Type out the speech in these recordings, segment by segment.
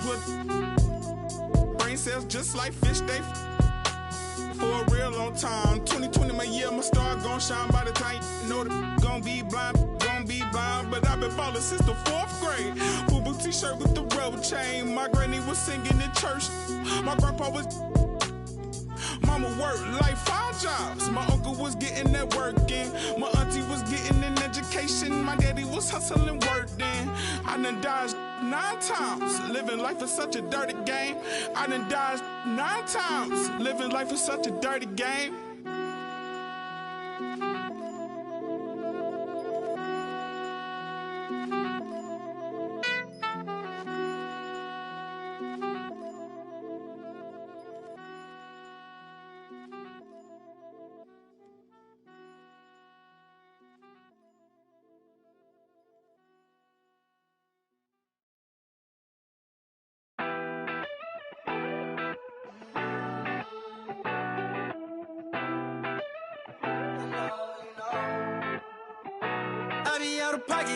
with brain cells just like fish, they for a real long time. 2020 my year, my star gon' shine by the time you know that gon' be blind, but I've been ballin' since the 4th grade. Boo-boo t-shirt with the rubber chain. My granny was singing in church. My grandpa was mama worked like 5 jobs. My uncle was getting that work in. My auntie was getting an education. My daddy was hustling work then. I done dodged 9 times. Living life is such a dirty game. I done dodged 9 times. Living life is such a dirty game.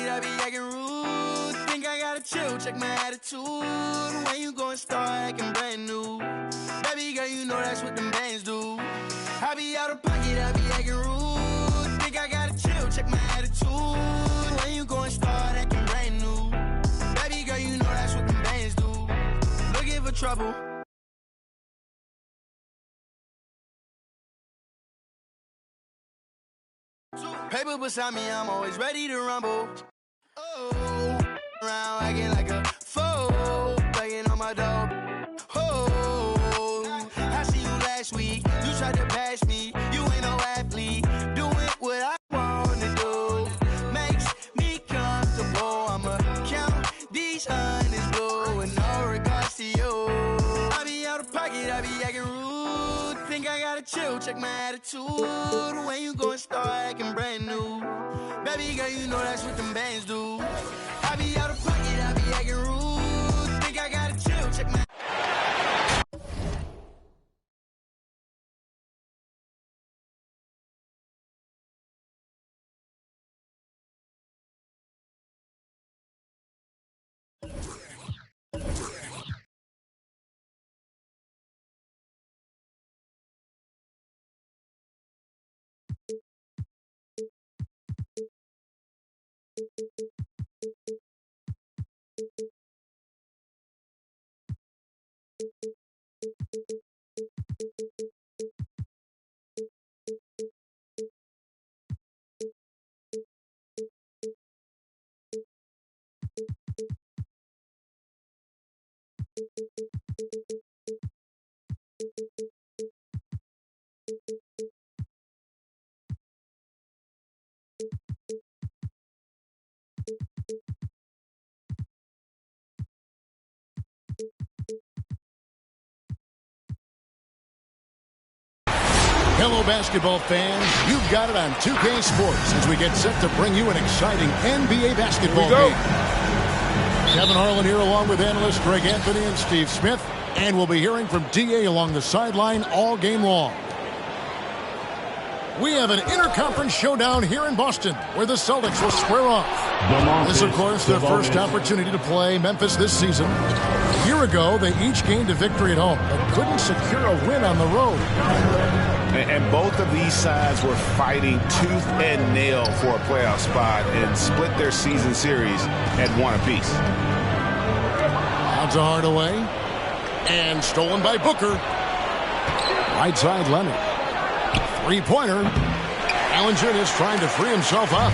I be acting rude. Think I gotta chill, check my attitude. When you gon' start acting brand new? Baby girl, you know that's what them bands do. I be out of pocket, I be acting rude. Think I gotta chill, check my attitude. When you gon' start acting brand new? Baby girl, you know that's what them bands do. Looking for trouble. Paper beside me, I'm always ready to rumble. Oh, around acting like a fool, begging on my dog. Oh, I see you last week. You tried to pass me. You ain't no athlete. Doing what I wanna do makes me comfortable. I'ma count these hundreds, boo, with no regards to you. I be out of pocket, I be acting rude. Think I gotta chill, check my attitude. When you gon' start acting brand new? Baby girl, you know that's what them bands do. I be out of pocket, I be acting rude. Think I gotta chill, check my... Hello, basketball fans. You've got it on 2K Sports as we get set to bring you an exciting NBA basketball game. Kevin Harlan here along with analysts Greg Anthony and Steve Smith. And we'll be hearing from DA along the sideline all game long. We have an interconference showdown here in Boston where the Celtics will square off. This, of course, their first opportunity to play Memphis this season. A year ago, they each gained a victory at home, but couldn't secure a win on the road. And both of these sides were fighting tooth and nail for a playoff spot and split their season series at 1 apiece. Out to Hardaway. And stolen by Booker. Right side Leonard. Three-pointer. Allinger is trying to free himself up.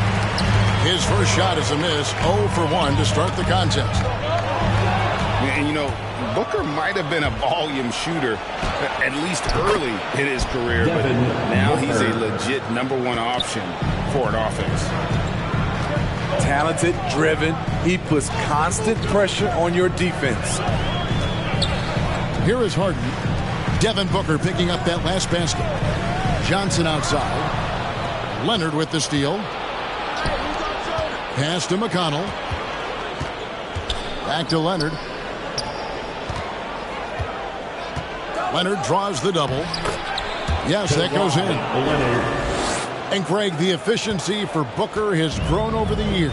His first shot is a miss. 0 for 1 to start the contest. And, you know, Booker might have been a volume shooter, at least early in his career, but now he's a legit #1 option for an offense. Talented, driven. He puts constant pressure on your defense. Here is Harden. Devin Booker picking up that last basket. Johnson outside. Leonard with the steal. Pass to McConnell. Back to Leonard. Leonard draws the double. Yes, that goes in. And Greg, the efficiency for Booker has grown over the years.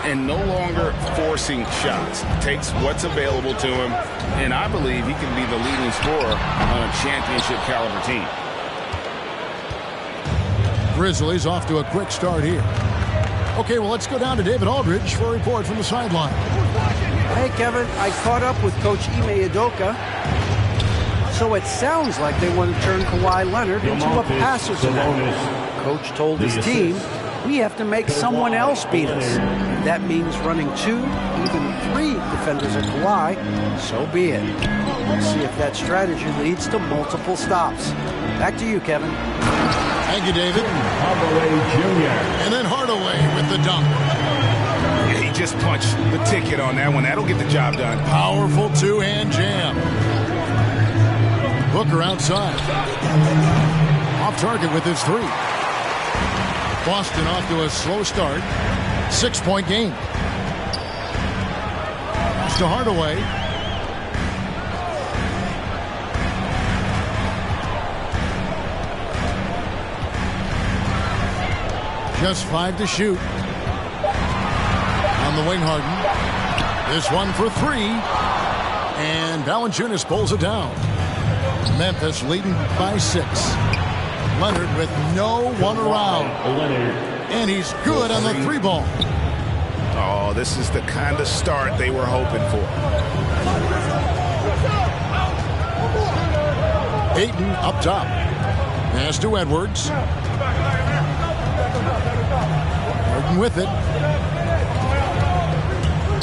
and no longer forcing shots. Takes what's available to him, and I believe he can be the leading scorer on a championship-caliber team. Grizzlies off to a quick start here. Okay, well, let's go down to David Aldridge for a report from the sideline. Hey, Kevin, I caught up with Coach Ime Udoka. So it sounds like they want to turn Kawhi Leonard into a passer tonight. Coach told his team, we have to make someone else beat us. If that means running 2, even 3 defenders at Kawhi, so be it. Let's see if that strategy leads to multiple stops. Back to you, Kevin. Thank you, David. Hardaway Jr. And then Hardaway with the dunk. Yeah, he just punched the ticket on that one. That'll get the job done. Powerful two-hand jam. Booker outside. Off target with his 3. Boston off to a slow start. 6-point game. Pass to Hardaway. Just 5 to shoot. On the wing, Harden. This one for 3. And Valanciunas pulls it down. Memphis leading by 6. Leonard with no one around. And he's good on the 3 ball. Oh, this is the kind of start they were hoping for. Ayton up top. Pass to Edwards. Harden with it.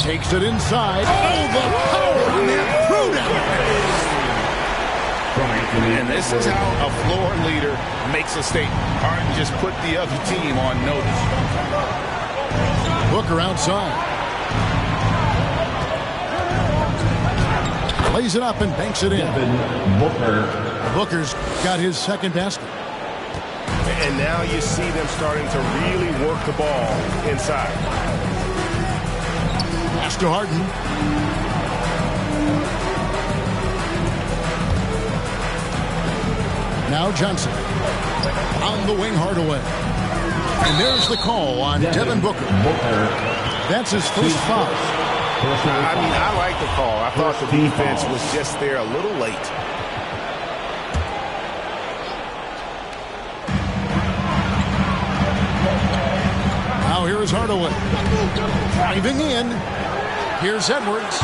Takes it inside. Oh, the power on that throwdown. And this is how a floor leader makes a statement. Harden just put the other team on notice. Booker outside. Lays it up and banks it in. Booker's got his second basket. And now you see them starting to really work the ball inside. Pass to Harden. Now Johnson. On the wing, Hardaway. And there's the call on Devin Booker. That's his first foul. I mean, I like the call. I thought the defense was just there a little late. Now here is Hardaway. Driving in. Here's Edwards.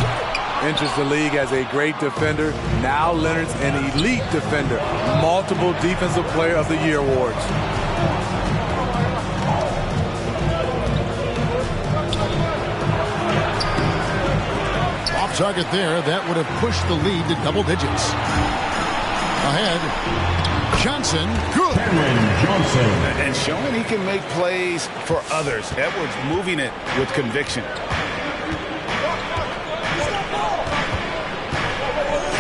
Enters the league as a great defender. Now Leonard's an elite defender. Multiple Defensive Player of the Year awards. Off target there. That would have pushed the lead to double digits. Ahead. Johnson. Good. Johnson. And showing he can make plays for others. Edwards moving it with conviction.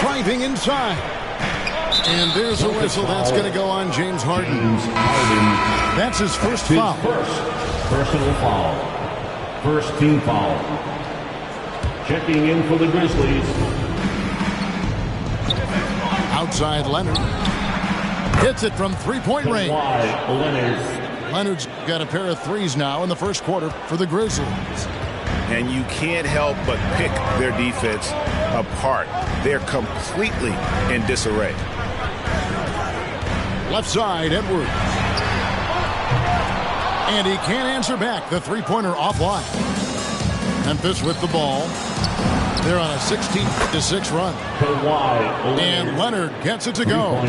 Driving inside. And there's a whistle. That's going to go on James Harden. That's his first foul. First personal foul. First team foul. Checking in for the Grizzlies. Outside Leonard. Hits it from 3-point range. Leonard's got a pair of 3s now in the first quarter for the Grizzlies. And you can't help but pick their defense apart. They're completely in disarray. Left side, Edwards. And he can't answer back. The 3-pointer offline. Memphis with the ball. They're on a 16-6 run. And Leonard gets it to go.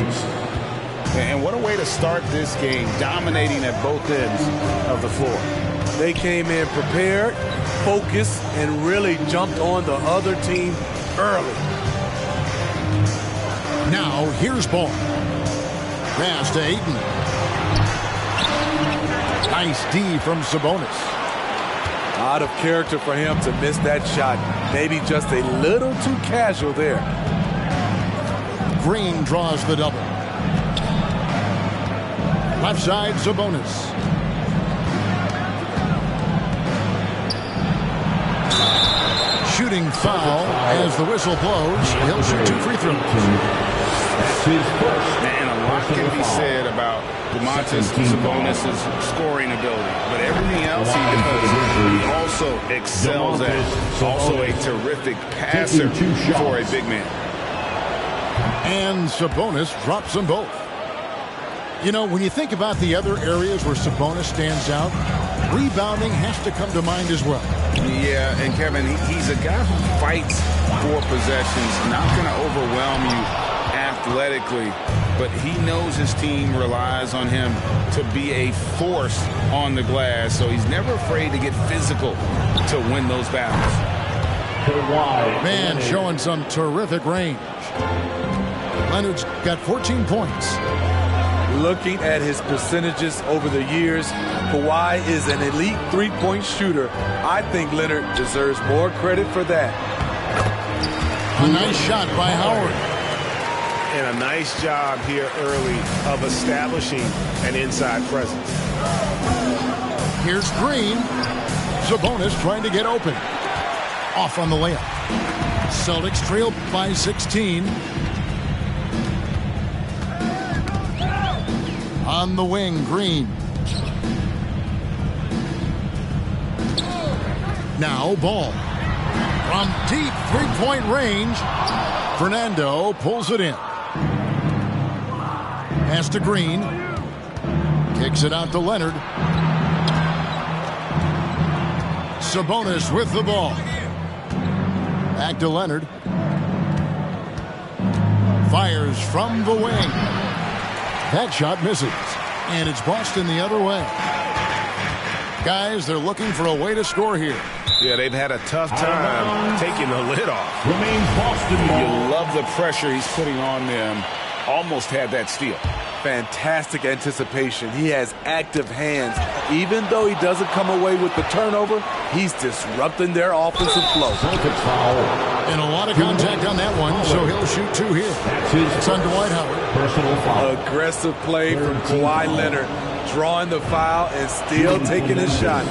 And what a way to start this game, dominating at both ends of the floor. They came in prepared, focused, and really jumped on the other team early. Now, here's ball. Pass to Ayton. Nice D from Sabonis. Out of character for him to miss that shot. Maybe just a little too casual there. Green draws the double. Left side, Sabonis. Shooting foul as the whistle blows. He'll shoot 2 free throws. That's his first. And a lot can be said about Domantas Sabonis' scoring ability, but everything else he does, he also excels at. Also a terrific passer for a big man. And Sabonis drops them both. You know, when you think about the other areas where Sabonis stands out, rebounding has to come to mind as well. Yeah, and Kevin, he's a guy who fights for possessions, not going to overwhelm you athletically, but he knows his team relies on him to be a force on the glass, so he's never afraid to get physical to win those battles. Man showing some terrific range. Leonard's got 14 points. Looking at his percentages over the years, Kawhi is an elite three-point shooter. I think Leonard deserves more credit for that. A nice shot by Howard. And a nice job here early of establishing an inside presence. Here's Green. Sabonis trying to get open. Off on the layup. Celtics trail by 16. On the wing, Green. Now Ball. From deep three-point range, Fernando pulls it in. Pass to Green. Kicks it out to Leonard. Sabonis with the ball. Back to Leonard. Fires from the wing. That shot misses. And it's Boston the other way. Guys, they're looking for a way to score here. Yeah, they've had a tough time taking the lid off. Remains Boston ball. You love the pressure he's putting on them. Almost had that steal. Fantastic anticipation. He has active hands. Even though he doesn't come away with the turnover, he's disrupting their offensive flow. Celtics foul. And a lot of contact on that one, so he'll shoot two here. It's on Dwight Howard. Personal foul. Aggressive play from Kawhi Leonard, drawing the foul and still taking his shot.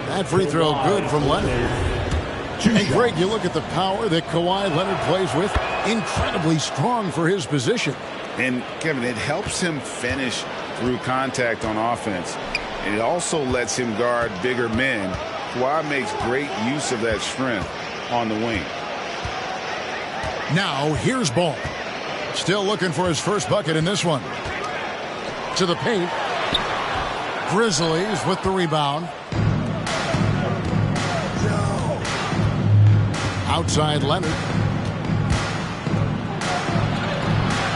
That free throw good from Leonard. And Greg, you look at the power that Kawhi Leonard plays with. Incredibly strong for his position. And, Kevin, it helps him finish through contact on offense. And it also lets him guard bigger men. Kawhi makes great use of that strength on the wing. Now, here's Ball. Still looking for his first bucket in this one. To the paint. Grizzlies with the rebound. Outside Leonard.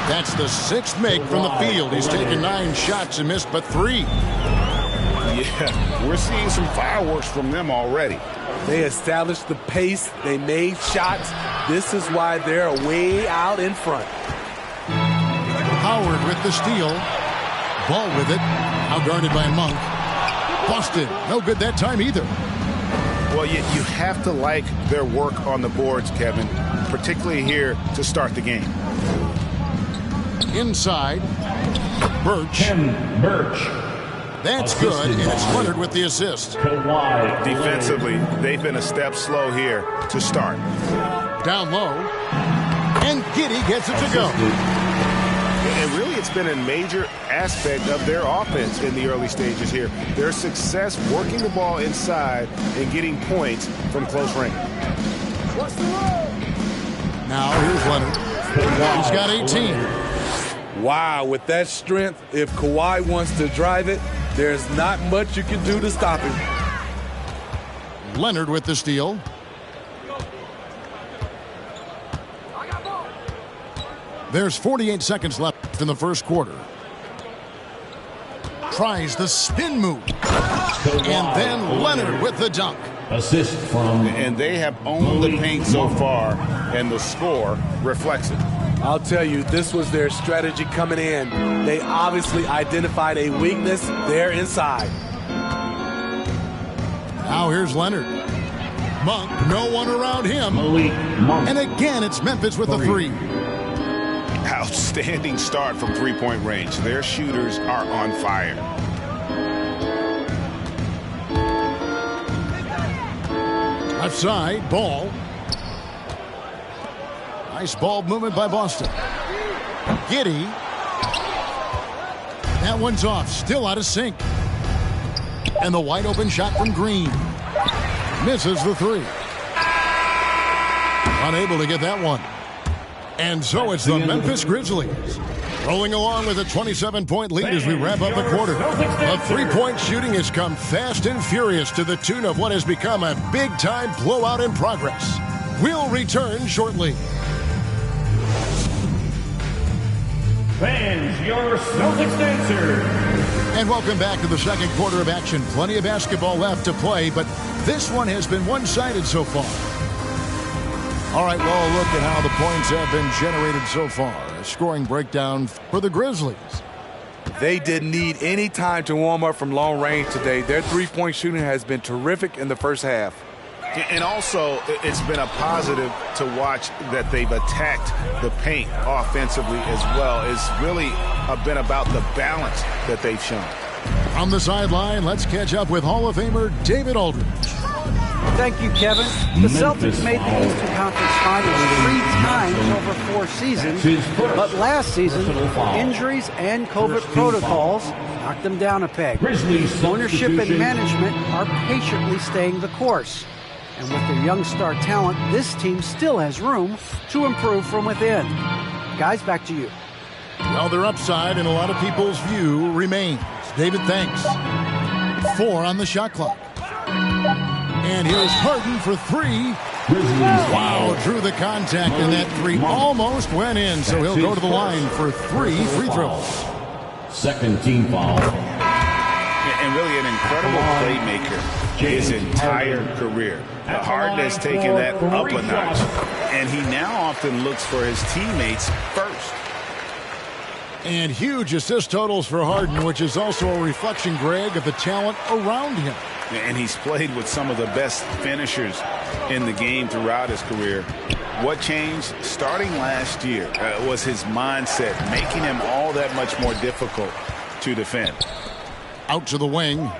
That's the sixth make from the field. He's taken 9 shots and missed but 3. Yeah, we're seeing some fireworks from them already. They established the pace. They made shots. This is why they're way out in front. Howard with the steal. Ball with it. Now guarded by Monk. Boston. No good that time either. Well, you have to like their work on the boards, Kevin, particularly here to start the game. Inside. Birch. Birch. That's good, and it's Leonard with the assist. Defensively, they've been a step slow here to start. Down low. And Giddey gets it to go. And really, it's been a major aspect of their offense in the early stages here. Their success working the ball inside and getting points from close range. Now here's Leonard. He's got 18. Wow, with that strength, if Kawhi wants to drive it, there's not much you can do to stop him. Leonard with the steal. There's 48 seconds left in the first quarter. Tries the spin move. And then Leonard with the dunk. Assist from... And they have owned the paint so far, and the score reflects it. I'll tell you, this was their strategy coming in. They obviously identified a weakness there inside. Now here's Leonard. Monk, no one around him. And again, it's Memphis with the 3. Outstanding start from three-point range. Their shooters are on fire. Left side, Ball. Nice ball movement by Boston. Giddey. That one's off, still out of sync. And the wide open shot from Green. Misses the three. Unable to get that one. And so it's the Memphis Grizzlies rolling along with a 27-point lead as we wrap up the quarter. The three-point shooting has come fast and furious to the tune of what has become a big-time blowout in progress. We'll return shortly. Fans, your Celtics answer. And welcome back to the second quarter of action. Plenty of basketball left to play, but this one has been one-sided so far. All right, well, look at how the points have been generated so far. A scoring breakdown for the Grizzlies. They didn't need any time to warm up from long range today. Their three-point shooting has been terrific in the first half. And also, it's been a positive to watch that they've attacked the paint offensively as well. It's really been about the balance that they've shown. On the sideline, let's catch up with Hall of Famer David Aldridge. Thank you, Kevin. The Celtics made the Eastern Conference Finals 3 times over 4 seasons, but last season, injuries and COVID protocols knocked them down a peg. Ownership and management are patiently staying the course. And with their young star talent, this team still has room to improve from within. Guys, back to you. Well, their upside in a lot of people's view remains. David, thanks. 4 on the shot clock. And here's Harden for 3. Wow, drew the contact, and that 3 almost went in, so he'll go to the line for 3 free throws. Second team foul. And really an incredible playmaker his entire career. Harden has taken that up a notch, and he now often looks for his teammates first. And huge assist totals for Harden, which is also a reflection, Greg, of the talent around him. And he's played with some of the best finishers in the game throughout his career. What changed starting last year was his mindset, making him all that much more difficult to defend. Out to the wing.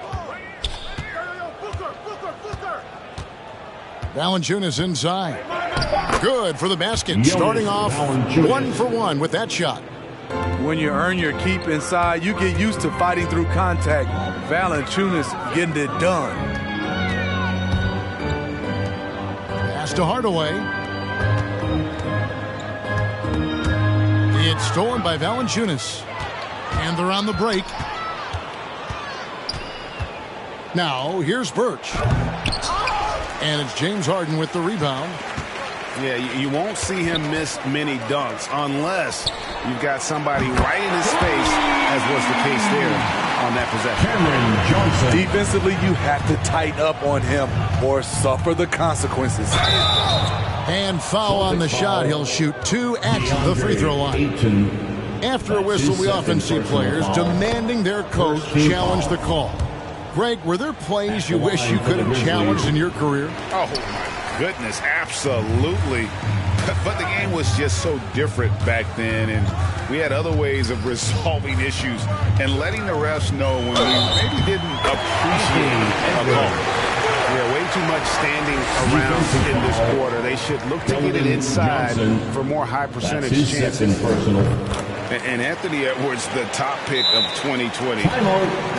Valanciunas inside. Good for the basket. Starting off 1 for 1 with that shot. When you earn your keep inside, you get used to fighting through contact. Valanciunas getting it done. Pass to Hardaway. It's stolen by Valanciunas. And they're on the break. Now, here's Birch. And it's James Harden with the rebound. Yeah, you won't see him miss many dunks unless you've got somebody right in his face, as was the case there on that possession. Defensively, you have to tighten up on him or suffer the consequences. And foul on the shot. He'll shoot 2 at the free throw line. After a whistle, we often see players demanding their coach challenge the call. Greg, were there plays you wish you could have challenged in your career? Oh, my goodness, absolutely. But the game was just so different back then, and we had other ways of resolving issues and letting the refs know when we maybe didn't appreciate a call. Yeah, way too much standing around in this quarter. They should look to get it inside for more high percentage chances. And Anthony Edwards, the top pick of 2020.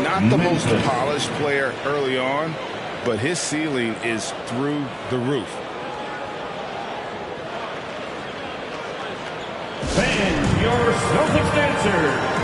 Not the most polished player early on, but his ceiling is through the roof. Fans, your Celtics answer.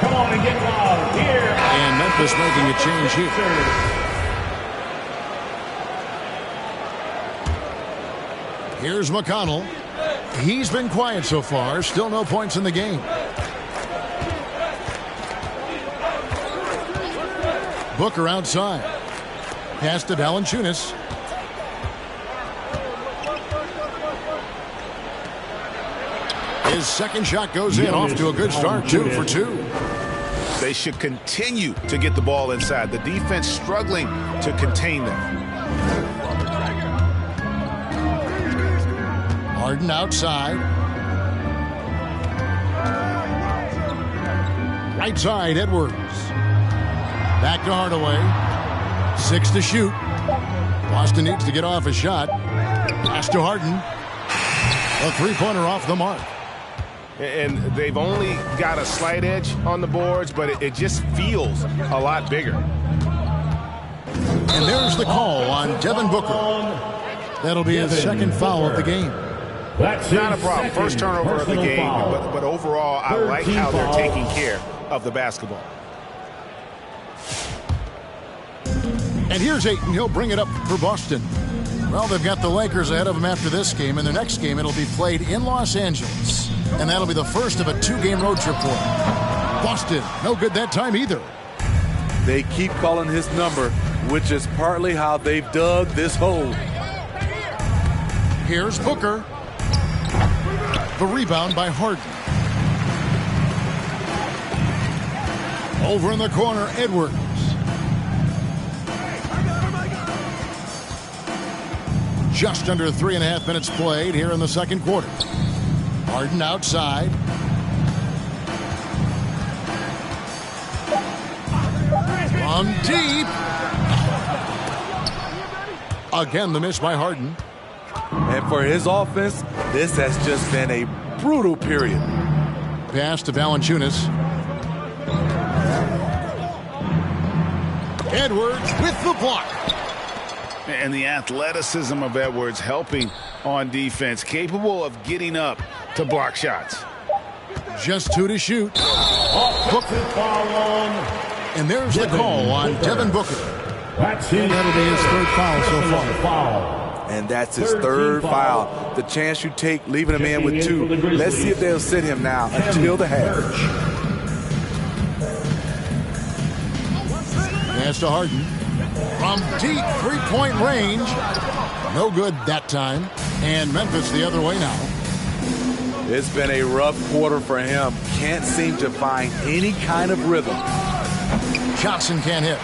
Come on and get loud here. And Memphis making a change here. Here's McConnell. He's been quiet so far. Still no points in the game. Booker outside. Pass to Valanciunas. His second shot goes in. Off to a good start. 2 for 2. They should continue to get the ball inside. The defense struggling to contain them. Harden outside. Right side, Edwards. Back to Hardaway. 6 to shoot. Boston needs to get off a shot. Pass to Harden. A three-pointer off the mark. And they've only got a slight edge on the boards, but it just feels a lot bigger. And there's the call on Devin Booker. That'll be his second foul of the game. That's not a problem. First turnover of the game, but overall, I like how they're taking care of the basketball. And here's Ayton. He'll bring it up for Boston. Well, they've got the Lakers ahead of them after this game. And the next game, it'll be played in Los Angeles. And that'll be the first of a 2-game road trip for them. Boston, no good that time either. They keep calling his number, which is partly how they've dug this hole. Here's Booker. The rebound by Harden. Over in the corner, Edwards. Just under 3.5 minutes played here in the second quarter. Harden outside. From deep. Again, the miss by Harden. And for his offense, this has just been a brutal period. Pass to Valanciunas. Edwards with the block. And the athleticism of Edwards helping on defense, capable of getting up to block shots. Just 2 to shoot. And there's the call on Devin Booker. That's it. That'll be his third foul so far. And that's his third foul. The chance you take leaving him in with 2. Let's see if they'll sit him now until the half. Pass to Harden. From deep 3-point range. No good that time. And Memphis the other way now. It's been a rough quarter for him. Can't seem to find any kind of rhythm. Johnson can't hit.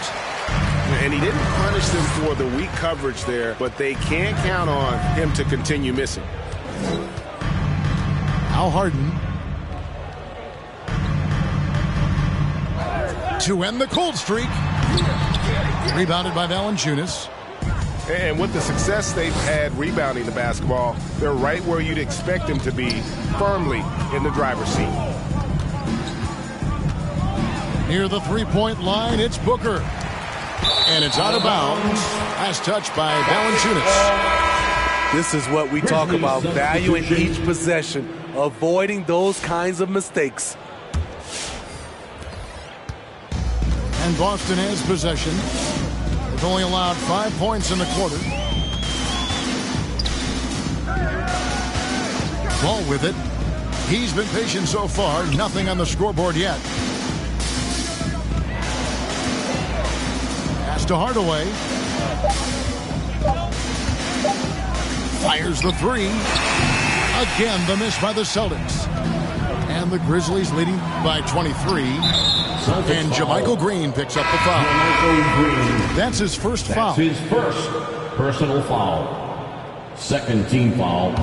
And he didn't punish them for the weak coverage there, but they can't count on him to continue missing. Al Harden. To end the cold streak. Rebounded by Valanciunas. And with the success they've had rebounding the basketball, they're right where you'd expect them to be, firmly in the driver's seat. Near the 3-point line, it's Booker. And it's out of bounds. Last touch by Valanciunas. This is what we talk about, valuing each possession, avoiding those kinds of mistakes. And Boston has possession. They've only allowed 5 points in the quarter. Ball with it. He's been patient so far. Nothing on the scoreboard yet. Pass to Hardaway. Fires the 3. Again, the miss by the Celtics. And the Grizzlies leading by 23. And JaMychal Green picks up the foul. That's his first foul. That's his first personal foul. Second team foul.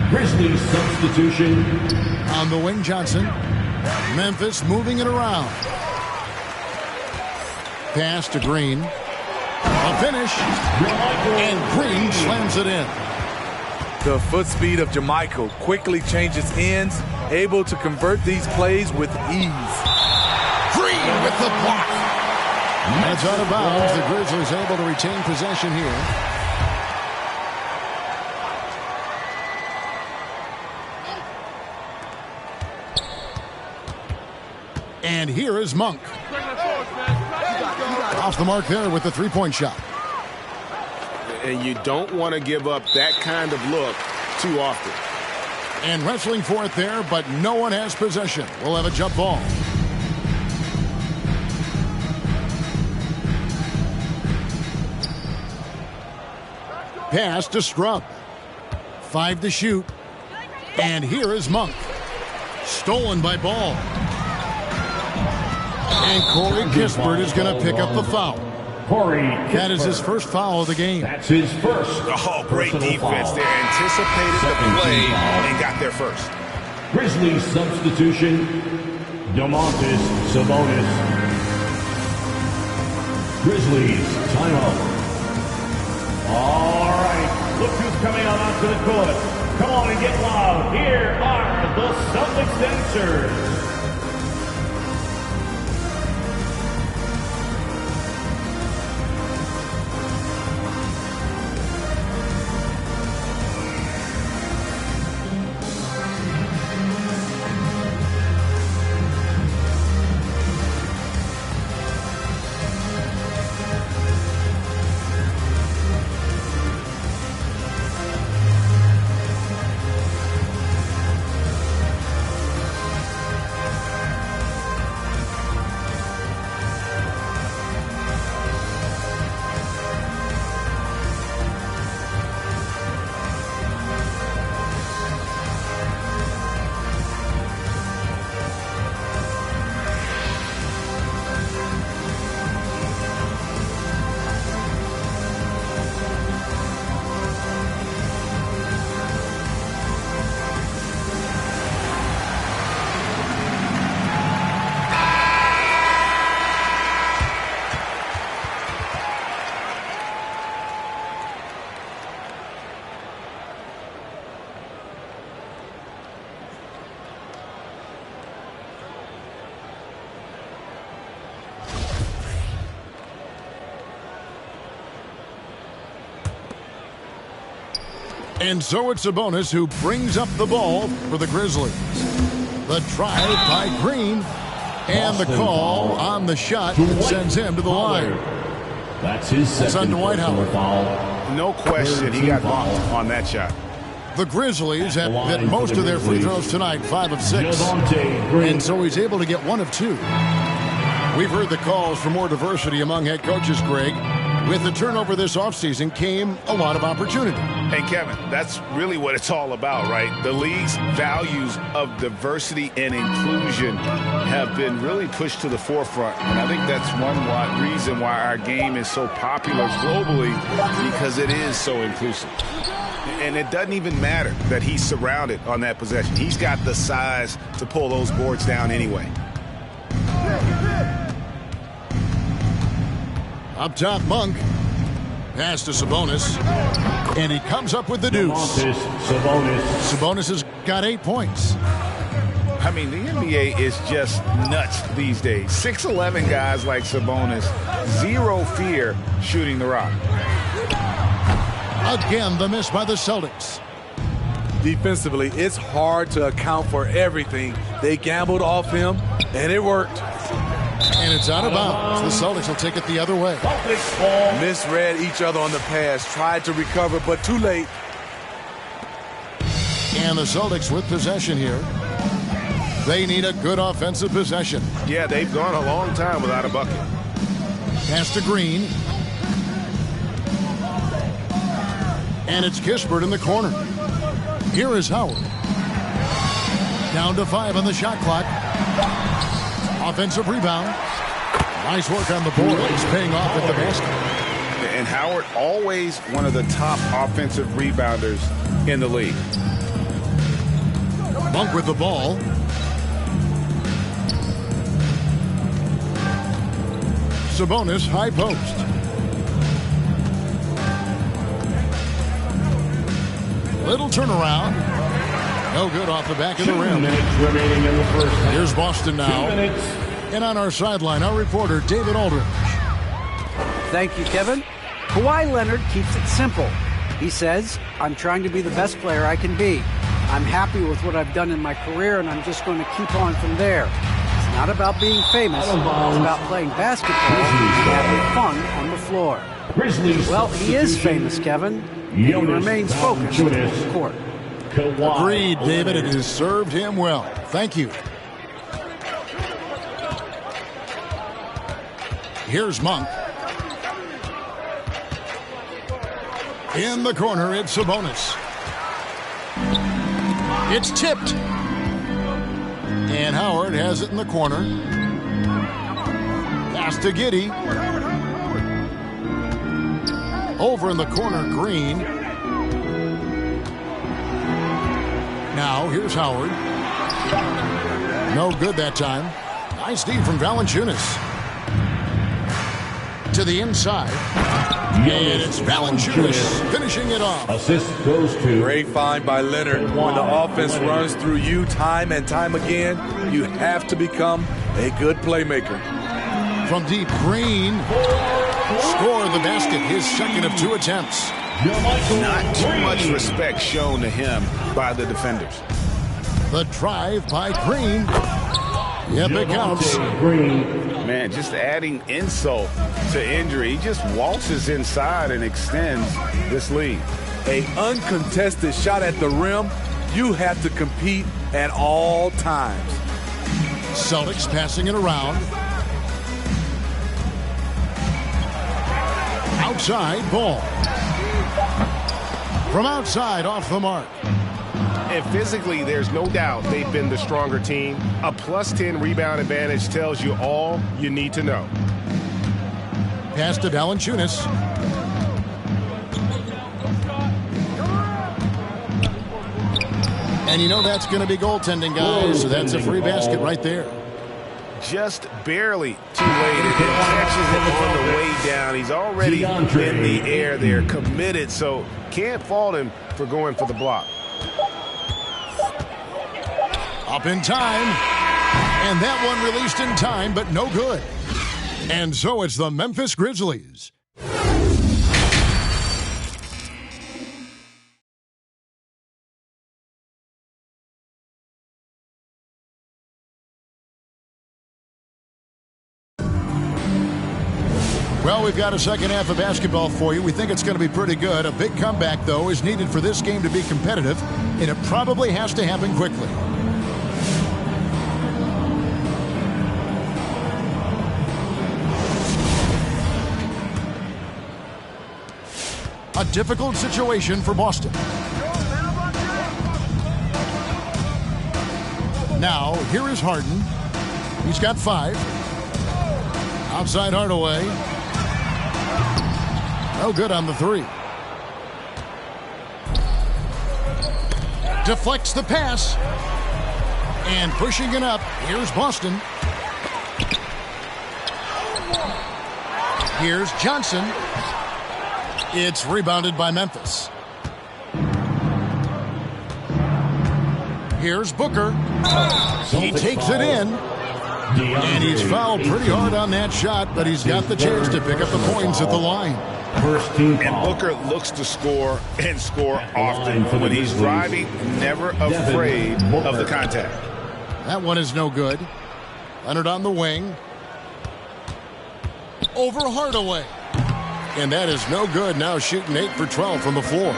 Grizzlies substitution. On the wing, Johnson. Memphis moving it around. Pass to Green. A finish. And Green slams it in. The foot speed of JaMychal quickly changes ends, able to convert these plays with ease. Green with the block. That's out of bounds. The Grizzlies able to retain possession here. And here is Monk. Off the mark there with the three-point shot. And you don't want to give up that kind of look too often. And wrestling for it there, but no one has possession. We'll have a jump ball. Pass to Strub. 5 to shoot. And here is Monk. Stolen by Ball. And Corey Kispert is going to pick up the foul. That is his first foul of the game. That's his first. Oh, great defense there. Anticipated the play and got there first. Grizzlies substitution, Domantas Sabonis. Grizzlies timeout. All right, look who's coming out onto the court. Come on and get loud. Here are the Celtics dancers. And so it's Sabonis who brings up the ball for the Grizzlies. The drive by Green. And the call on the shot that sends him to the line. That's his second Dwight Howard. foul. No question, he got bumped on that shot. The Grizzlies have hit most of their free throws tonight, 5 of 6. And so he's able to get 1 of 2. We've heard the calls for more diversity among head coaches, Greg. With the turnover this offseason came a lot of opportunity. Hey, Kevin, that's really what it's all about, right? The league's values of diversity and inclusion have been really pushed to the forefront. And I think that's one reason why our game is so popular globally, because it is so inclusive. And it doesn't even matter that he's surrounded on that possession. He's got the size to pull those boards down anyway. Up top, Monk. Pass to Sabonis. And he comes up with the deuce. Sabonis has got 8 points. I mean, the NBA is just nuts these days. 6'11" guys like Sabonis, zero fear shooting the rock. Again, the miss by the Celtics. Defensively, it's hard to account for everything. They gambled off him, and it worked. And it's out of bounds. The Celtics will take it the other way. Misread each other on the pass, tried to recover, but too late. And the Celtics with possession here. They need a good offensive possession. Yeah, they've gone a long time without a bucket. Pass to Green. And it's Kispert in the corner. Here is Howard. Down to 5 on the shot clock. Offensive rebound. Nice work on the board. It's paying off at the basket. And Howard, always one of the top offensive rebounders in the league. Monk with the ball. Sabonis, high post. Little turnaround. No good off the back of the rim. 2 minutes remaining in the first half. Here's Boston now. 2 minutes. And on our sideline, our reporter, David Aldridge. Thank you, Kevin. Kawhi Leonard keeps it simple. He says, I'm trying to be the best player I can be. I'm happy with what I've done in my career, and I'm just going to keep on from there. Not about being famous. It's about playing basketball and having fun on the floor. Grizzlies. Well, he is famous, Kevin. And he remains focused on the court. Agreed, David. It has served him well. Thank you. Here's Monk. In the corner, it's Sabonis. It's tipped. And Howard has it in the corner. Pass to Giddey. Over in the corner, Green. Now, here's Howard. No good that time. Nice D from Valanciunas. To the inside. And it's Valanciunas finishing it off. Assist goes to. Great find by Leonard. When the offense runs through you time and time again, you have to become a good playmaker. From deep, Green scored the basket, his second of 2 attempts. Not too much respect shown to him by the defenders. The drive by Green. Yep, it counts. Man, just adding insult to injury. He just waltzes inside and extends this lead. An uncontested shot at the rim, you have to compete at all times. Celtics passing it around. Outside ball. From outside, off the mark. And physically, there's no doubt they've been the stronger team. A +10 rebound advantage tells you all you need to know. Pass to Valanciunas. And you know that's going to be goaltending, guys. So that's a free basket right there. Just barely too late. And he catches it on the way down. He's already in the air there, committed. So can't fault him for going for the block. Up in time. And that one released in time, but no good. And so it's the Memphis Grizzlies. Well, we've got a second half of basketball for you. We think it's going to be pretty good. A big comeback, though, is needed for this game to be competitive, and it probably has to happen quickly. A difficult situation for Boston. Now, here is Harden. He's got 5. Outside Hardaway. No good on the 3. Deflects the pass. And pushing it up, here's Boston. Here's Johnson. It's rebounded by Memphis. Here's Booker. He takes it in. And he's fouled pretty hard on that shot, but he's got the chance to pick up the points at the line. First team And foul. Booker looks to score and score often. When he's driving, never afraid of the contact. That one is no good. Leonard on the wing. Over Hardaway. And that is no good. Now shooting 8 for 12 from the floor.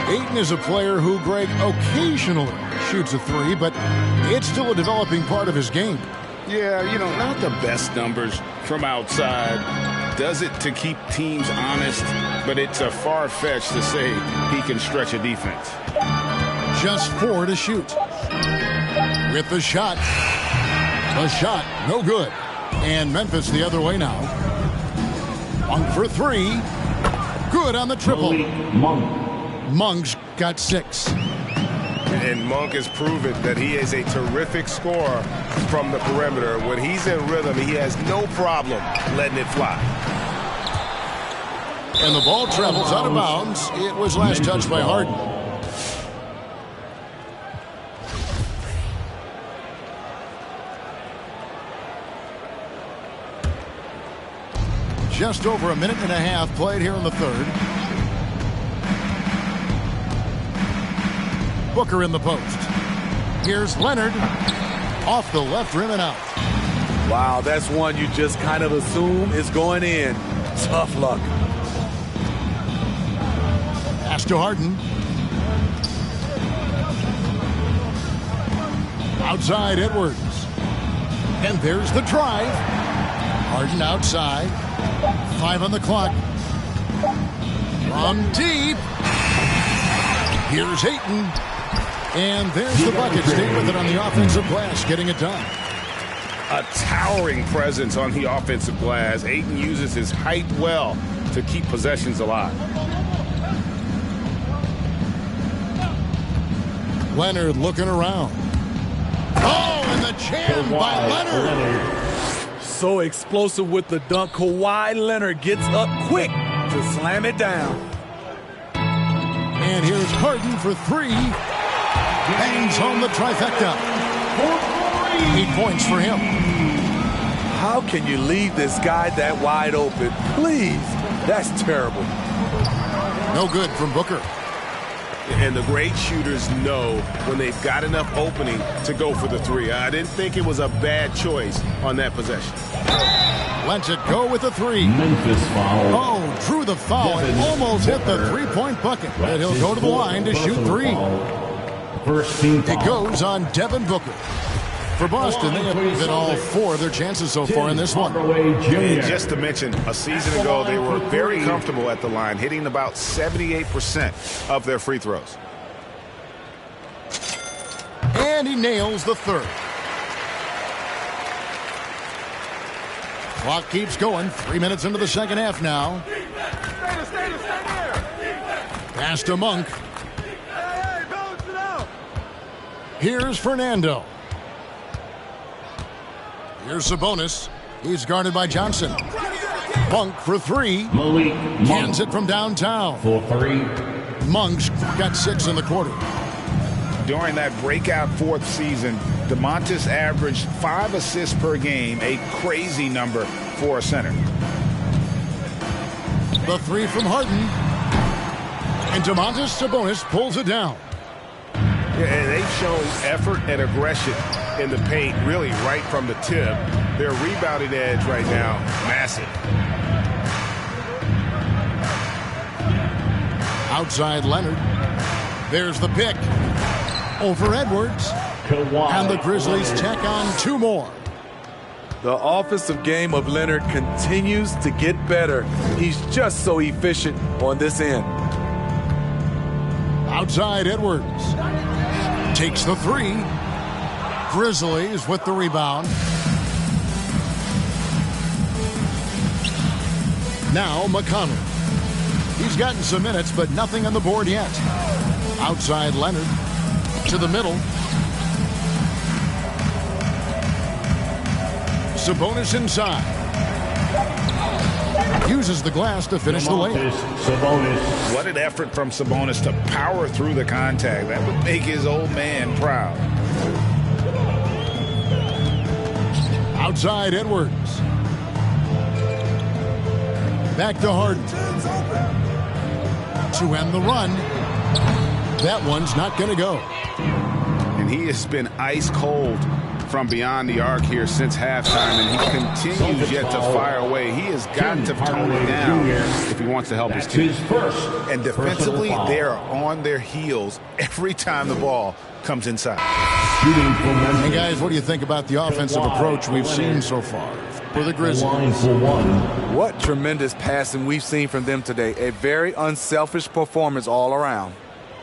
Ayton is a player who, Greg, occasionally shoots a 3, but it's still a developing part of his game. Yeah, you know, not the best numbers from outside. Does it to keep teams honest, but it's a far-fetched to say he can stretch a defense. Just 4 to shoot. With the shot. The shot, no good. And Memphis the other way now. Monk for 3. Good on the triple. Monk's got 6. And Monk has proven that he is a terrific scorer from the perimeter. When he's in rhythm, he has no problem letting it fly. And the ball travels out of bounds. It was last touched by Harden. Just over a minute and a half played here in the third. Booker in the post. Here's Leonard. Off the left rim and out. Wow, that's one you just kind of assume is going in. Tough luck. Pass to Harden. Outside Edwards. And there's the drive. Harden outside. 5 on the clock. From deep. Here's Ayton. And there's the bucket. Stay with it on the offensive glass, getting it done. A towering presence on the offensive glass. Ayton uses his height well to keep possessions alive. Leonard looking around. Oh, and the jam by Leonard. So explosive with the dunk. Kawhi Leonard gets up quick to slam it down. And here's Harden for 3. Bangs home the trifecta. 8 points for him. How can you leave this guy that wide open? Please. That's terrible. No good from Booker. And the great shooters know when they've got enough opening to go for the 3. I didn't think it was a bad choice on that possession. Lets it go with the 3. Memphis foul. Oh, drew the foul and almost hit the 3-point bucket. But he'll go to the line to shoot 3. First team foul. It goes on Devin Booker. For Boston, they have hit all 4 of their chances so far in this one. And just to mention, a season ago, they were very comfortable at the line, hitting about 78% of their free throws. And he nails the 3rd. Clock keeps going. 3 minutes into the second half now. Pass to Monk. Here's Fernando. Here's Sabonis. He's guarded by Johnson. Monk for 3. Malik Cans it from downtown. for 3. Monk's got 6 in the quarter. During that breakout 4th season, DeMontis averaged 5 assists per game, a crazy number for a center. The 3 from Harden. And DeMontis Sabonis pulls it down. Yeah, and they've shown effort and aggression in the paint, really right from the tip. Their rebounding edge right now, massive. Outside Leonard. There's the pick. Over Edwards. And the Grizzlies tack on 2 more. The offensive game of Leonard continues to get better. He's just so efficient on this end. Outside Edwards. Takes the 3. Grizzlies with the rebound. Now McConnell. He's gotten some minutes, but nothing on the board yet. Outside Leonard. To the middle. Sabonis inside. Uses the glass to finish the layup. Sabonis. What an effort from Sabonis to power through the contact. That would make his old man proud. Outside Edwards. Back to Harden. To end the run. That one's not going to go. And he has been ice cold from beyond the arc here since halftime, and he continues yet to fire away. He has got to tone it down if he wants to help his team. And defensively, they are on their heels every time the ball comes inside. Hey guys, what do you think about the offensive approach we've seen so far for the Grizzlies? What tremendous passing we've seen from them today. A very unselfish performance all around.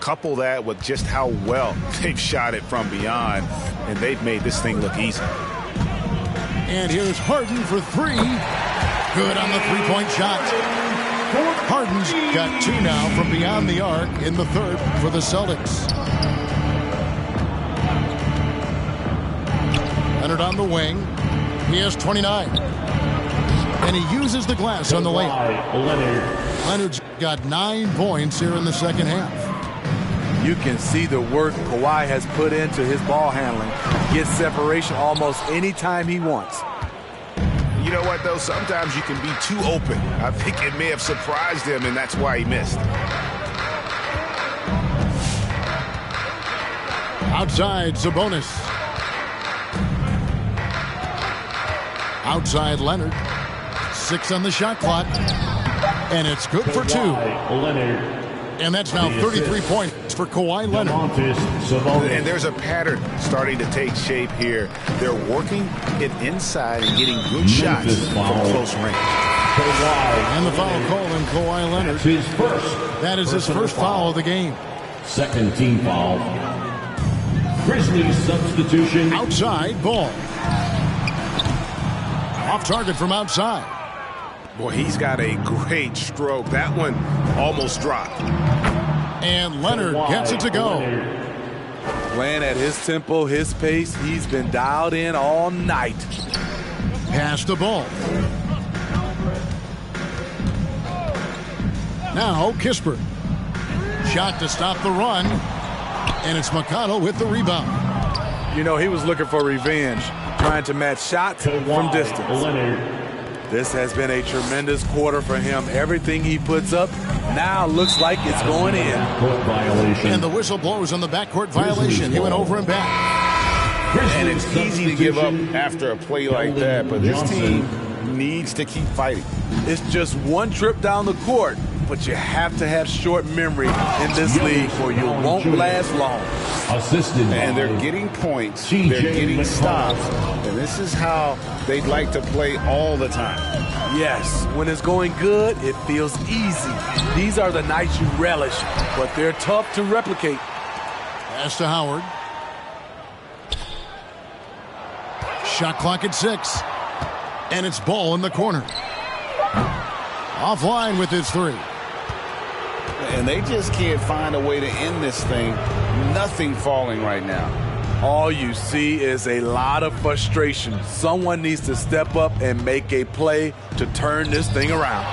Couple that with just how well they've shot it from beyond, and they've made this thing look easy. And here's Harden for 3. Good on the 3-point shot. Harden's got 2 now from beyond the arc in the 3rd for the Celtics. Leonard on the wing. He has 29. And he uses the glass on the layup. Leonard's got 9 points here in the second half. You can see the work Kawhi has put into his ball handling. Gets separation almost any time he wants. You know what, though? Sometimes you can be too open. I think it may have surprised him, and that's why he missed. Outside, Sabonis. Outside Leonard. 6 on the shot clock. And it's good for 2. Leonard. And that's now 33 points for Kawhi Leonard. And there's a pattern starting to take shape here. They're working it inside and getting good shots from close range. And the foul call on Kawhi Leonard. His first. That is his first foul of the game. Second team foul. Grizzlies substitution. Outside ball. Off target from outside. Boy, he's got a great stroke. That one almost dropped. And Leonard gets it to go. Playing at his tempo, his pace. He's been dialed in all night. Pass the ball. Now Kispert. Shot to stop the run. And it's McConnell with the rebound. You know, he was looking for revenge, trying to match shots from distance. This has been a tremendous quarter for him. Everything he puts up now looks like it's going in. And the whistle blows on the backcourt violation. He went over and back. And it's easy to give up after a play like that, but this team needs to keep fighting. It's just one trip down the court, but you have to have short memory in this league or you won't last long. And they're getting points, they're getting stops, and this is how they'd like to play all the time. Yes, when it's going good, it feels easy. These are the nights you relish, but they're tough to replicate. Pass to Howard. Shot clock at 6. And it's Ball in the corner. Offline with his 3. And they just can't find a way to end this thing. Nothing falling right now. All you see is a lot of frustration. Someone needs to step up and make a play to turn this thing around.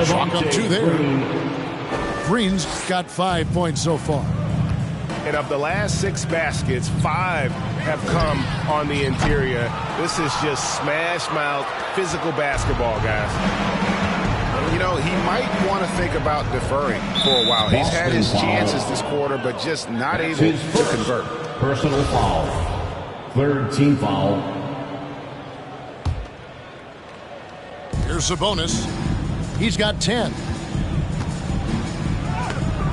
Chalk up 2 there. Green's got 5 points so far. And of the last 6 baskets, 5 have come on the interior. This is just smash mouth, physical basketball, guys. You know, he might want to think about deferring for a while. He's had his chances this quarter, but just not able to convert. Personal foul. Third team foul. Here's Sabonis. He's got 10.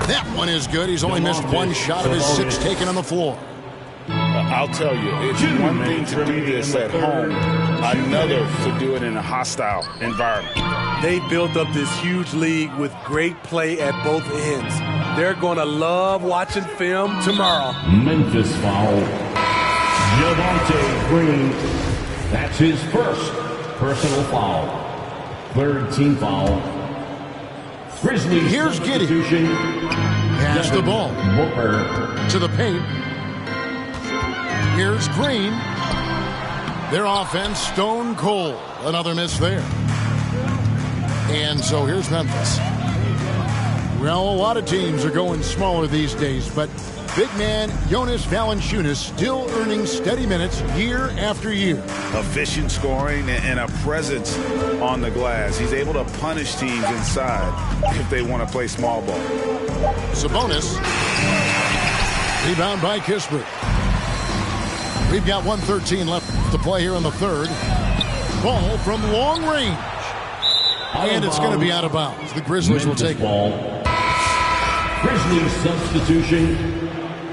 That one is good. He's only missed 1 shot of his 6 taken on the floor. I'll tell you, it's one thing to do this at home, another to do it in a hostile environment. They built up this huge league with great play at both ends. They're going to love watching film tomorrow. Memphis foul. Javonte Green. That's his first personal foul. Third team foul. Grizzlies. Here's Giddey. Pass the ball. Booker. To the paint. Here's Green. Their offense stone cold. Another miss there. And so here's Memphis. Well, a lot of teams are going smaller these days, but big man Jonas Valanciunas still earning steady minutes year after year. Efficient scoring and a presence on the glass. He's able to punish teams inside if they want to play small ball. Sabonis. Rebound by Kispert. We've got 1:13 left to play here in the third. Ball from long range. And it's going to be out of bounds. The Grizzlies will take it. Grizzlies substitution,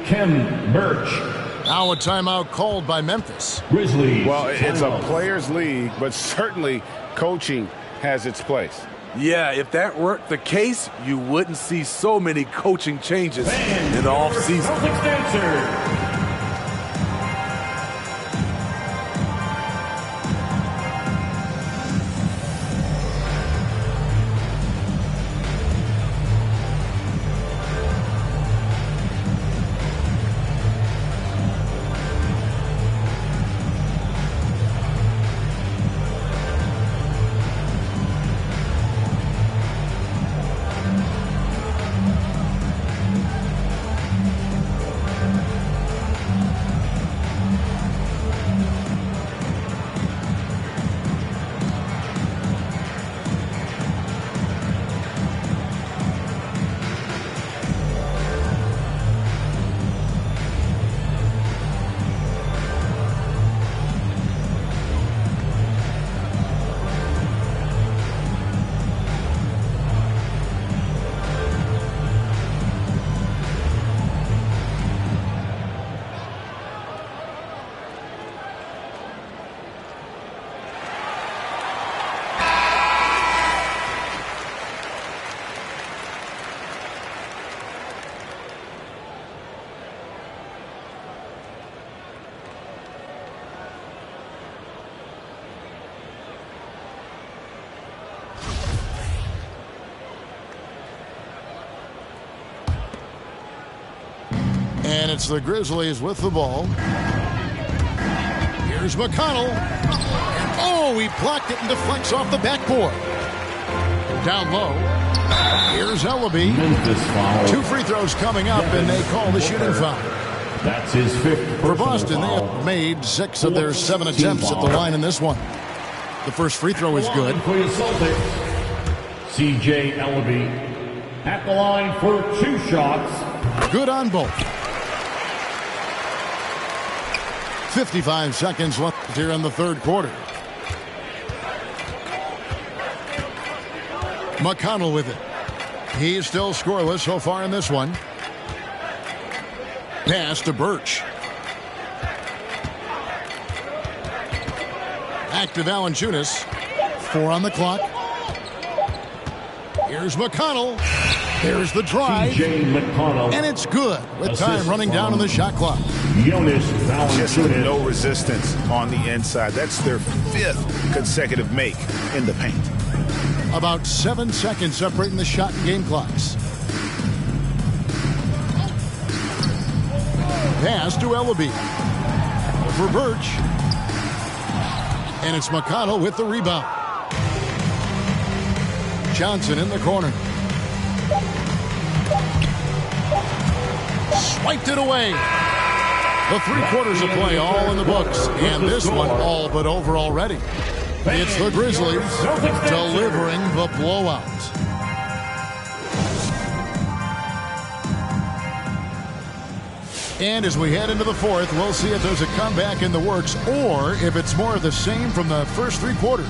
Kem Birch. Now a timeout called by Memphis. Grizzlies. Well, it's a players' league, but certainly coaching has its place. Yeah, if that weren't the case, you wouldn't see so many coaching changes in the offseason. Celtics dancer. And it's the Grizzlies with the ball. Here's McConnell. And oh, he blocked it and deflects off the backboard. Down low. Here's Ellaby. 2 free throws coming up, and they call the shooting foul. That's his 5th. For Boston, they have made 6 of their 7 attempts at the line in this one. The first free throw is good. For the Celtics, C.J. Ellaby at the line for 2 shots. Good on both. 55 seconds left here in the third quarter. McConnell with it. He's still scoreless so far in this one. Pass to Birch. Active Valanciunas. 4 on the clock. Here's McConnell. There's the drive. And it's good with time running down on the shot clock. Just no resistance on the inside. That's their 5th consecutive make in the paint. About 7 seconds separating the shot and game clocks. Pass to Ellaby. For Birch. And it's McConnell with the rebound. Johnson in the corner. Swiped it away. The 3 quarters of play all in the books. And this one all but over already. It's the Grizzlies delivering the blowout. And as we head into the fourth, we'll see if there's a comeback in the works or if it's more of the same from the first 3 quarters.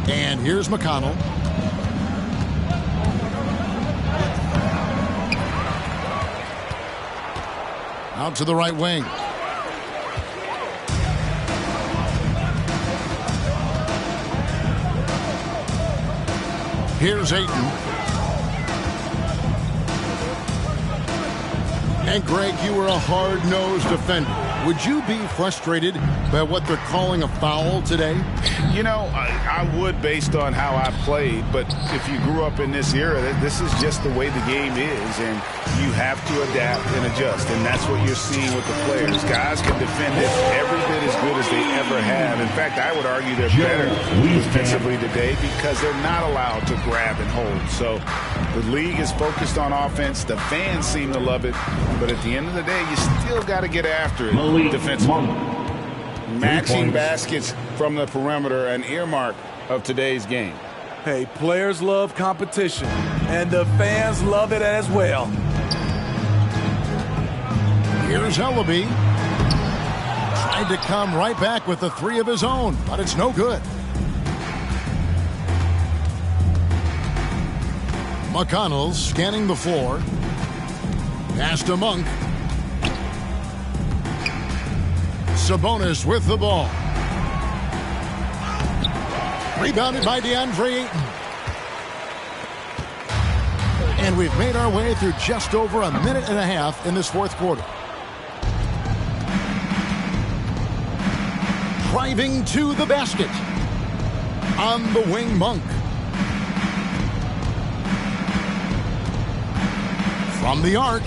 And here's McConnell. Out to the right wing. Here's Ayton. And Greg, you were a hard-nosed defender. Would you be frustrated by what they're calling a foul today? You know, I would based on how I played, but if you grew up in this era, this is just the way the game is, and you have to adapt and adjust, and that's what you're seeing with the players. Guys can defend it every bit as good as they ever have. In fact, I would argue they're better defensively today because they're not allowed to grab and hold. So the league is focused on offense. The fans seem to love it, but at the end of the day, you still got to get after it defensively. Matching baskets from the perimeter, an earmark of today's game. Hey, players love competition, and the fans love it as well. Here's Ellaby. Tried to come right back with the 3 of his own, but it's no good. McConnell scanning the floor. Pass to Monk. Sabonis with the ball. Rebounded by DeAndre Ayton. And we've made our way through just over a minute and a half in this fourth quarter. Driving to the basket. On the wing, Monk. From the arc.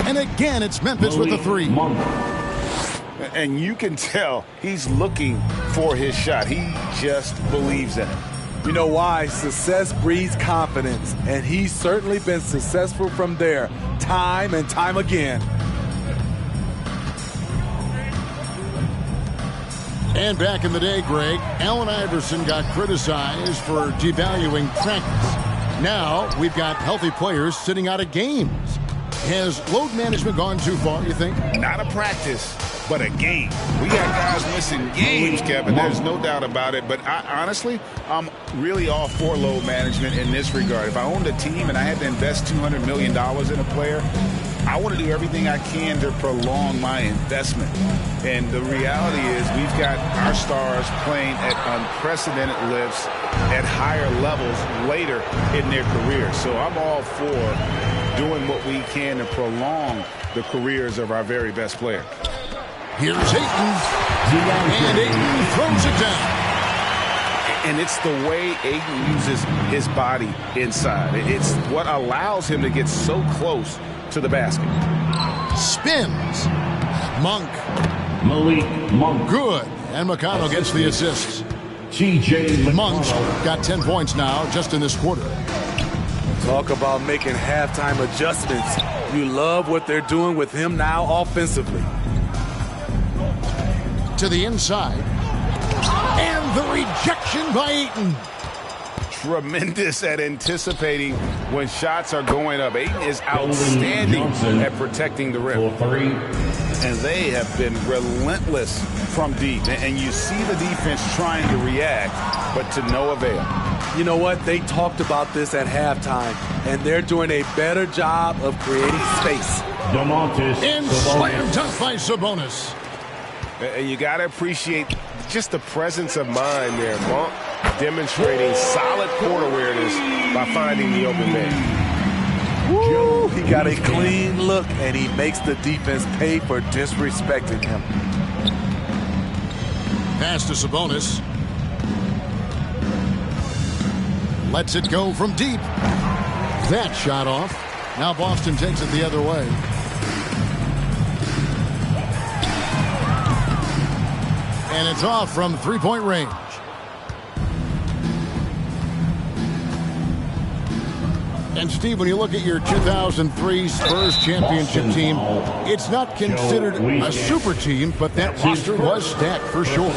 And again, it's Memphis with the 3. And you can tell he's looking for his shot. He just believes in it. You know why? Success breeds confidence, and he's certainly been successful from there time and time again. And back in the day, Greg, Allen Iverson got criticized for devaluing practice. Now we've got healthy players sitting out of games. Has load management gone too far, you think? Not a practice, but a game. We got guys missing games, Kevin. There's no doubt about it. But honestly, I'm really all for load management in this regard. If I owned a team and I had to invest $200 million in a player, I want to do everything I can to prolong my investment. And the reality is we've got our stars playing at unprecedented lifts at higher levels later in their career. So I'm all for doing what we can to prolong the careers of our very best player. Here's Ayton. And Ayton throws it down. And it's the way Ayton uses his body inside. It's what allows him to get so close to the basket. Spins. Monk. Malik Monk. Good. And McConnell gets the assist. TJ Monk's got 10 points now just in this quarter. Talk about making halftime adjustments. You love what they're doing with him now offensively. To the inside. And the rejection by Ayton. Tremendous at anticipating when shots are going up. Ayton is outstanding at protecting the rim. And they have been relentless from deep. And you see the defense trying to react, but to no avail. You know what? They talked about this at halftime, and they're doing a better job of creating space. And slam dunk by Sabonis. And you got to appreciate just the presence of mind there. Monk demonstrating solid court awareness by finding the open man. Woo! He got a clean look, and he makes the defense pay for disrespecting him. Pass to Sabonis. Lets it go from deep. That shot off. Now Boston takes it the other way. And it's off from three-point range. And Steve, when you look at your 2003 Spurs championship team, it's not considered a super team, but that roster was stacked for sure.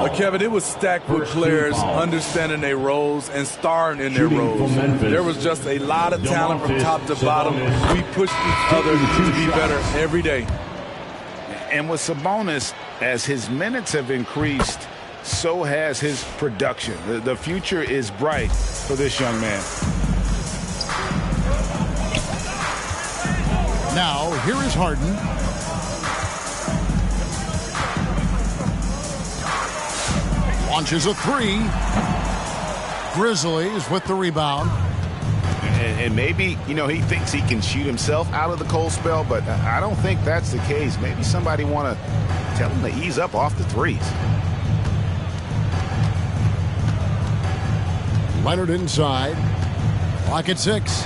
Kevin, it was stacked with players understanding their roles and starring in their roles. There was just a lot of talent from top to bottom. We pushed each other to be better every day. And with Sabonis, as his minutes have increased, so has his production. The future is bright for this young man. Now, here is Harden. Launches a three. Grizzlies with the rebound. And maybe, you know, he thinks he can shoot himself out of the cold spell, but I don't think that's the case. Maybe somebody want to tell him to ease up off the threes. Leonard inside. Clock at 6.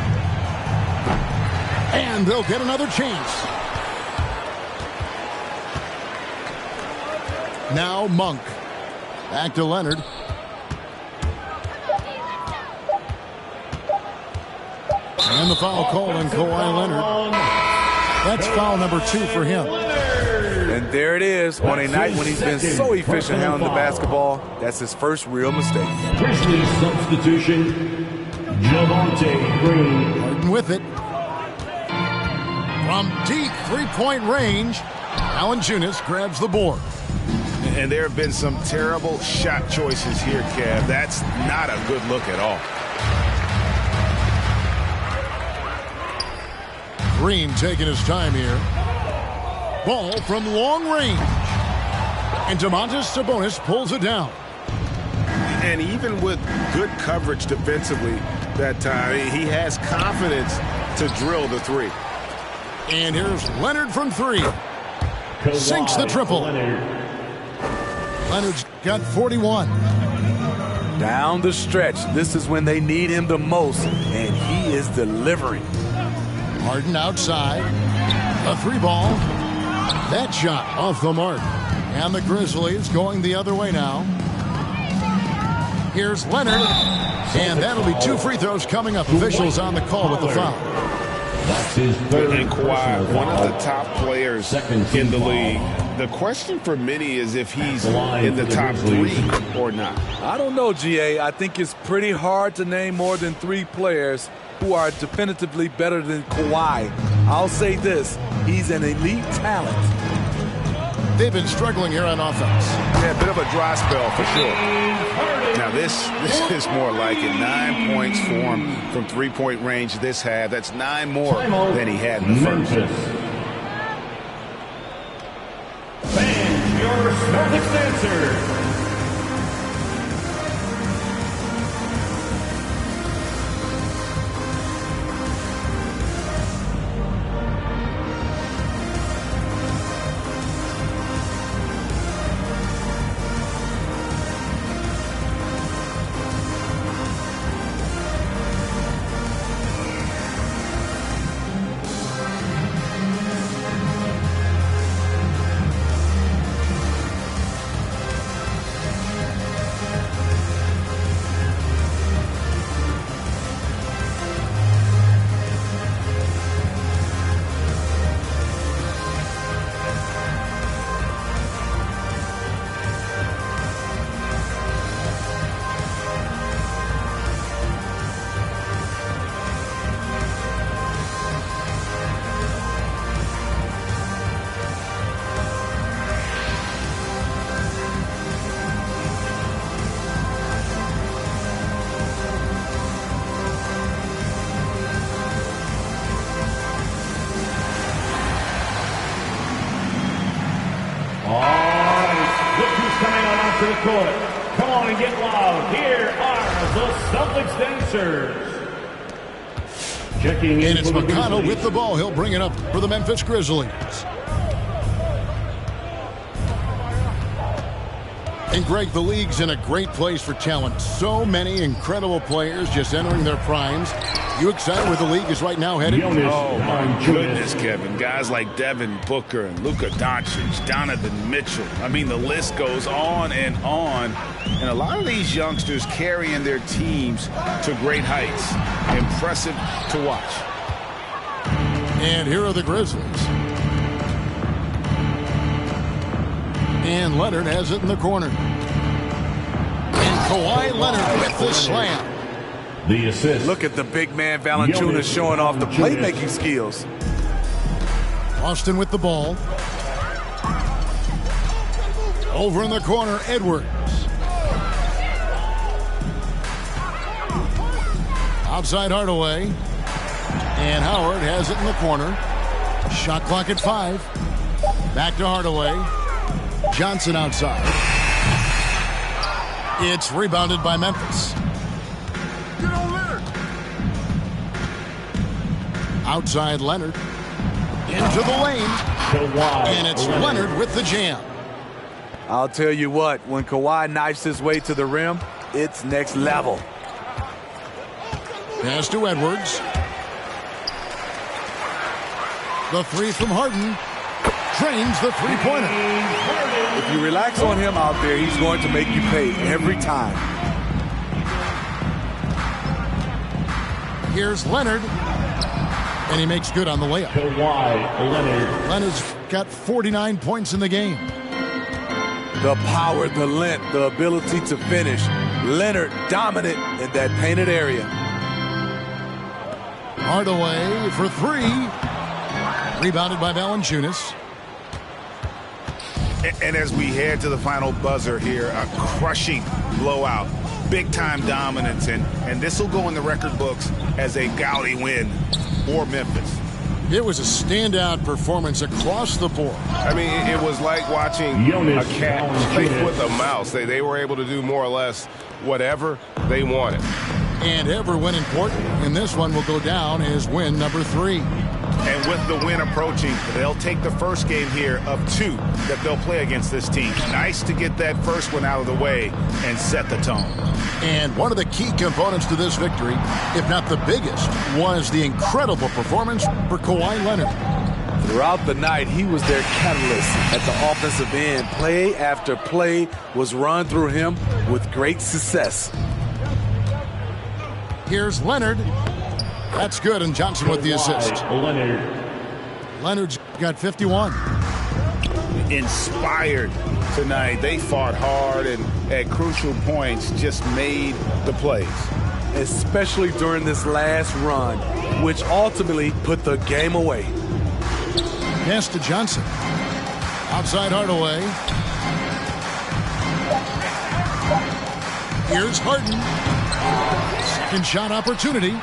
And they'll get another chance. Now Monk. Back to Leonard. And the foul call on Kawhi Leonard. That's foul number 2 for him. And there it is on a night when he's been so efficient handling the basketball. That's his first real mistake. Grizzlies substitution, Javonte Green. Harden with it. From deep three-point range, Valanciunas grabs the board. And there have been some terrible shot choices here, Kev. That's not a good look at all. Green taking his time here. Ball from long range. And Domantas Sabonis pulls it down. And even with good coverage defensively that time, he has confidence to drill the three. And here's Leonard from 3. Sinks the triple. Leonard's got 41. Down the stretch, this is when they need him the most, and he is delivering. Harden outside. A 3-ball. That shot off the mark. And the Grizzlies going the other way now. Here's Leonard. And that'll be 2 free throws coming up. Officials on the call with the foul. That's his third. And Kawhi, one of the top players in the league. The question for many is if he's in the top 3 or not. I don't know, GA. I think it's pretty hard to name more than 3 players who are definitively better than Kawhi. I'll say this, he's an elite talent. They've been struggling here on offense. Yeah, a bit of a dry spell for sure. Now this is more like it. 9 points for him from three-point range this half. That's 9 more than he had in the first. And your Celtics answer. court. Come on and get loud. Here are the Celtics dancers. Checking in. And it's McConnell with the ball. He'll bring it up for the Memphis Grizzlies. And Greg, the league's in a great place for talent. So many incredible players just entering their primes. You excited where the league is right now headed? Oh, my goodness, Kevin. Guys like Devin Booker and Luka Doncic, Donovan Mitchell. I mean, the list goes on and on. And a lot of these youngsters carrying their teams to great heights. Impressive to watch. And here are the Grizzlies. And Leonard has it in the corner. And Kawhi Leonard with the slam. The assist. Look at the big man Valanciunas showing off the playmaking skills. Austin with the ball. Over in the corner, Edwards. Outside Hardaway. And Howard has it in the corner. Shot clock at 5. Back to Hardaway. Johnson outside. It's rebounded by Memphis. Outside Leonard. Into the lane. And it's Leonard with the jam. I'll tell you what, when Kawhi knifes his way to the rim, it's next level. Pass to Edwards. The three from Harden. Drains the three-pointer. If you relax on him out there, he's going to make you pay every time. Here's Leonard. And he makes good on the layup. Kawhi Leonard. Leonard's got 49 points in the game. The power, the length, the ability to finish. Leonard dominant in that painted area. Hardaway for 3. Rebounded by Valanciunas. And as we head to the final buzzer here, a crushing blowout. Big-time dominance, and this will go in the record books as a gaudy win for Memphis. It was a standout performance across the board. I mean, it was like watching a cat play with a mouse. They were able to do more or less whatever they wanted. And every win important, and this one will go down as win number 3. And with the win approaching, they'll take the first game here of 2 that they'll play against this team. Nice to get that first one out of the way and set the tone. And one of the key components to this victory, if not the biggest, was the incredible performance for Kawhi Leonard. Throughout the night, he was their catalyst at the offensive end. Play after play was run through him with great success. Here's Leonard. That's good, and Johnson with the assist. Leonard's got 51. Inspired tonight. They fought hard and at crucial points just made the plays. Especially during this last run, which ultimately put the game away. Pass to Johnson. Outside Hardaway. Here's Harden. Second shot opportunity.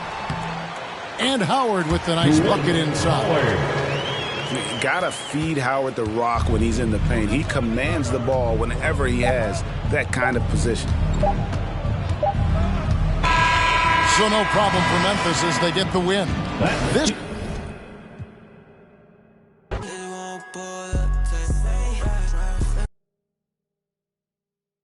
And Howard with the nice bucket inside. You gotta feed Howard the rock when he's in the paint. He commands the ball whenever he has that kind of position. So no problem for Memphis as they get the win.